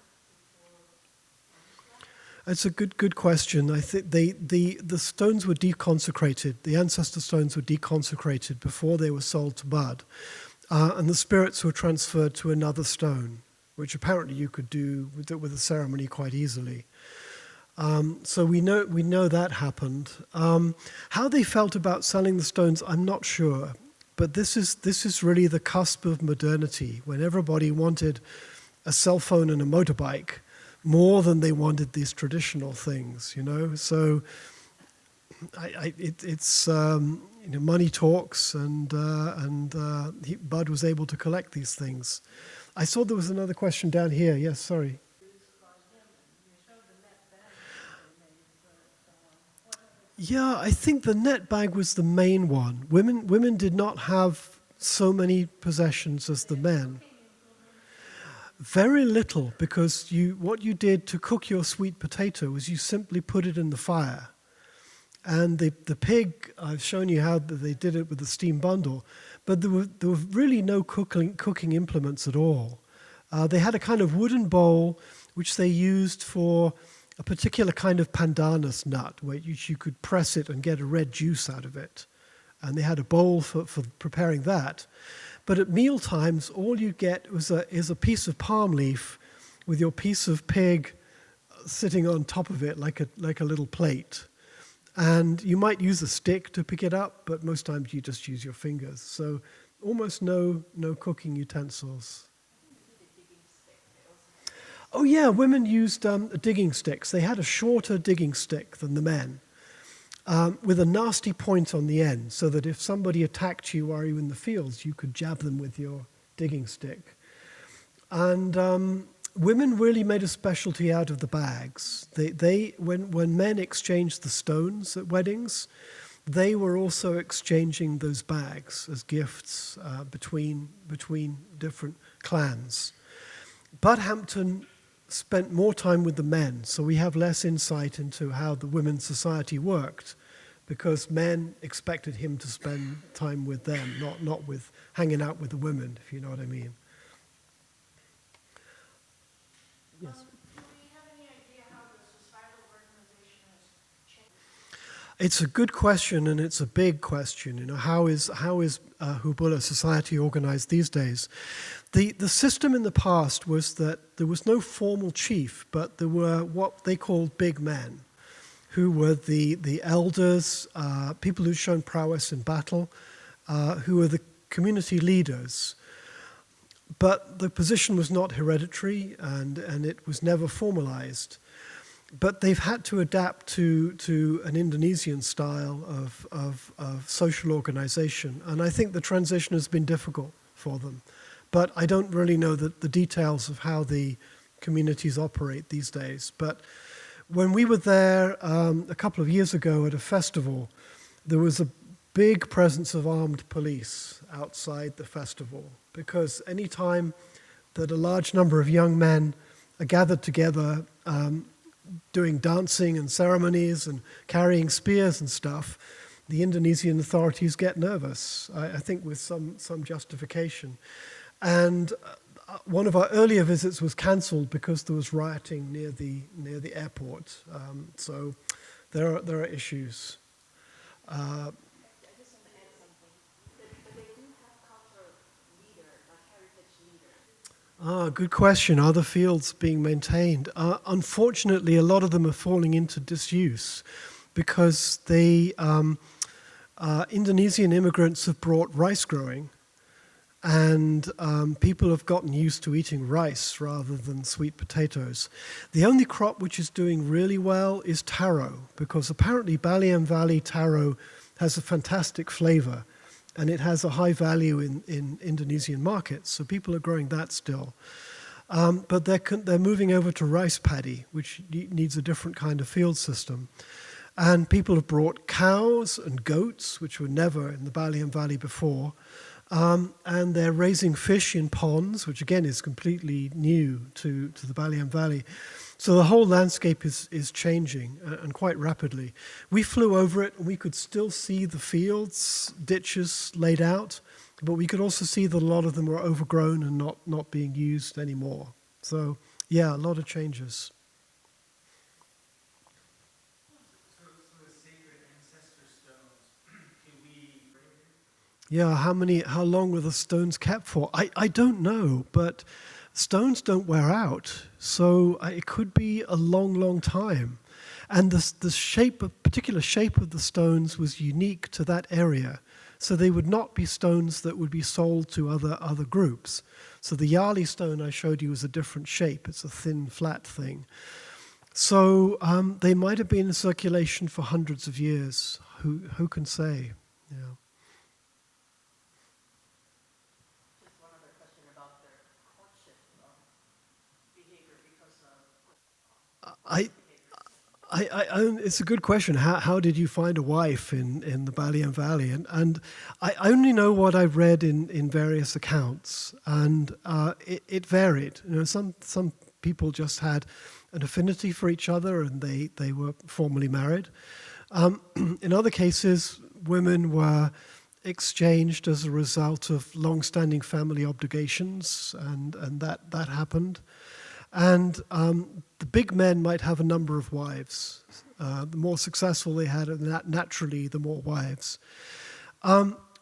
before?
It's a good question. I think the stones were deconsecrated. The ancestor stones were deconsecrated before they were sold to Bud, and the spirits were transferred to another stone, which apparently you could do with a ceremony quite easily. So we know that happened. How they felt about selling the stones, I'm not sure. But this is really the cusp of modernity, when everybody wanted a cell phone and a motorbike more than they wanted these traditional things, you know. So it's money talks, and Bud was able to collect these things. I saw there was another question down here. Yes, sorry. Yeah, I think the net bag was the main one. Women did not have so many possessions as the men. Very little, because what you did to cook your sweet potato was you simply put it in the fire. And the pig, I've shown you how they did it with the steam bundle, but there were really no cooking implements at all. They had a kind of wooden bowl which they used for a particular kind of pandanus nut, where you could press it and get a red juice out of it. And they had a bowl for preparing that. But at meal times, all you get is a piece of palm leaf with your piece of pig sitting on top of it like a little plate. And you might use a stick to pick it up, but most times you just use your fingers. So almost no cooking utensils. Oh yeah, women used digging sticks. They had a shorter digging stick than the men, with a nasty point on the end, so that if somebody attacked you while you were in the fields, you could jab them with your digging stick. And women really made a specialty out of the bags. When men exchanged the stones at weddings, they were also exchanging those bags as gifts between different clans. Bud Hampton spent more time with the men, so we have less insight into how the women's society worked, because men expected him to spend time with them, not with hanging out with the women, if you know what I mean. Yes.
Do we have any idea how the societal organization has changed?
It's a good question, and it's a big question. You know, how is Hubula society organized these days? The system in the past was that there was no formal chief, but there were what they called big men, who were the elders, people who'd shown prowess in battle, who were the community leaders. But the position was not hereditary, and it was never formalized. But they've had to adapt to an Indonesian style of social organization, and I think the transition has been difficult for them. But I don't really know the details of how the communities operate these days. But when we were there a couple of years ago at a festival, there was a big presence of armed police outside the festival, because any time that a large number of young men are gathered together doing dancing and ceremonies and carrying spears and stuff, the Indonesian authorities get nervous, I think with some justification. And one of our earlier visits was cancelled because there was rioting near the airport. So there are issues.
I just want to add something. But they do have cultural leader, heritage leader.
Good question. Are the fields being maintained? Unfortunately, a lot of them are falling into disuse because Indonesian immigrants have brought rice growing, and people have gotten used to eating rice rather than sweet potatoes. The only crop which is doing really well is taro, because apparently Baliem Valley taro has a fantastic flavor, and it has a high value in Indonesian markets, so people are growing that still. But they're moving over to rice paddy, which needs a different kind of field system. And people have brought cows and goats, which were never in the Baliem Valley before, and they're raising fish in ponds, which again is completely new to the Baliem Valley. So the whole landscape is changing, and quite rapidly. We flew over it, and we could still see the fields, ditches laid out, but we could also see that a lot of them were overgrown and not being used anymore. So yeah, a lot of changes.
So the sacred ancestor stones, can we bring it?
Yeah, how long were the stones kept for? I don't know, but stones don't wear out, so it could be a long time. And the particular shape of the stones was unique to that area, so they would not be stones that would be sold to other groups. So the Yali stone I showed you is a different shape. It's a thin, flat thing. So they might have been in circulation for hundreds of years. Who can say? Yeah.
Just one other question about their courtship behavior because of
it's a good question. How did you find a wife in the Baliem Valley? And I only know what I've read in various accounts, and it varied. You know, some people just had an affinity for each other, and they were formally married. In other cases, women were exchanged as a result of long-standing family obligations, and that happened. And the big men might have a number of wives. The more successful they had, naturally, the more wives.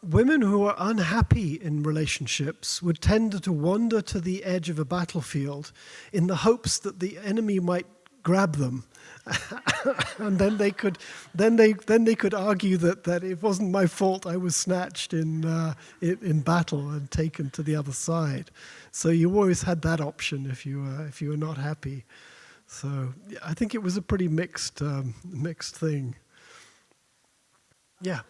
Women who were unhappy in relationships would tend to wander to the edge of a battlefield in the hopes that the enemy might grab them. And then they could argue that it wasn't my fault I was snatched in battle and taken to the other side. So you always had that option if you were not happy. So yeah, I think it was a pretty mixed thing. Yeah.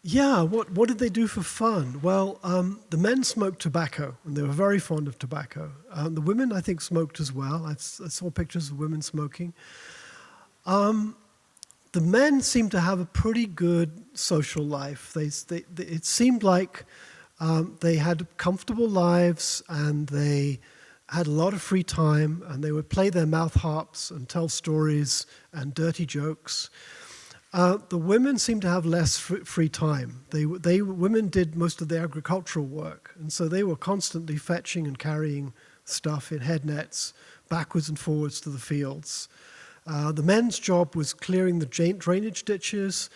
Yeah, what did they do for fun? Well, the men smoked tobacco, and they were very fond of tobacco. The women, I think, smoked as well. I saw pictures of women smoking. The men seemed to have a pretty good social life. It seemed like they had comfortable lives, and they had a lot of free time, and they would play their mouth harps and tell stories and dirty jokes. The women seemed to have less free time. Women did most of the agricultural work, and so they were constantly fetching and carrying stuff in head nets backwards and forwards to the fields. The men's job was clearing the drainage ditches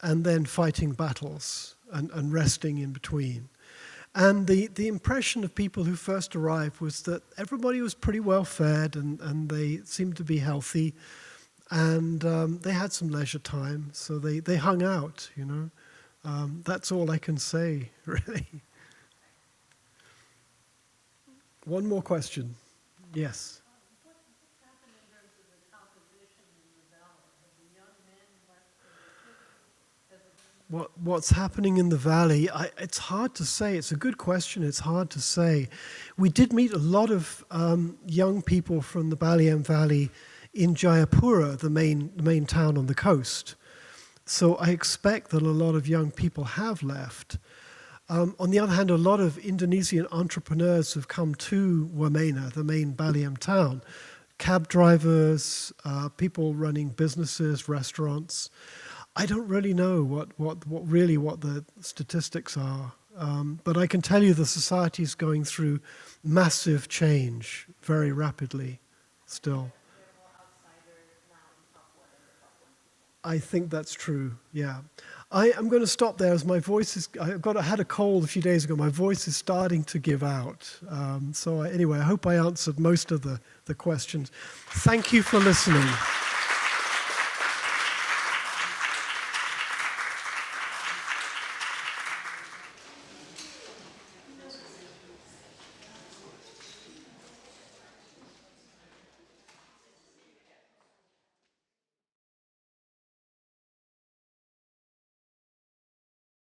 and then fighting battles and resting in between. And the impression of people who first arrived was that everybody was pretty well fed and they seemed to be healthy. And they had some leisure time, so they hung out, you know. That's all I can say, really. One more question. Yes?
What happened in terms of the composition in the valley? Have the young men left?
What's happening in the valley? It's hard to say. It's a good question. It's hard to say. We did meet a lot of young people from the Baliem Valley in Jayapura, the main town on the coast. So I expect that a lot of young people have left. On the other hand, a lot of Indonesian entrepreneurs have come to Wamena, the main Baliem town. Cab drivers, people running businesses, restaurants. I don't really know what the statistics are. But I can tell you the society is going through massive change very rapidly still. I think that's true, yeah. I'm going to stop there as my voice is, I had a cold a few days ago. My voice is starting to give out. Anyway, I hope I answered most of the questions. Thank you for listening.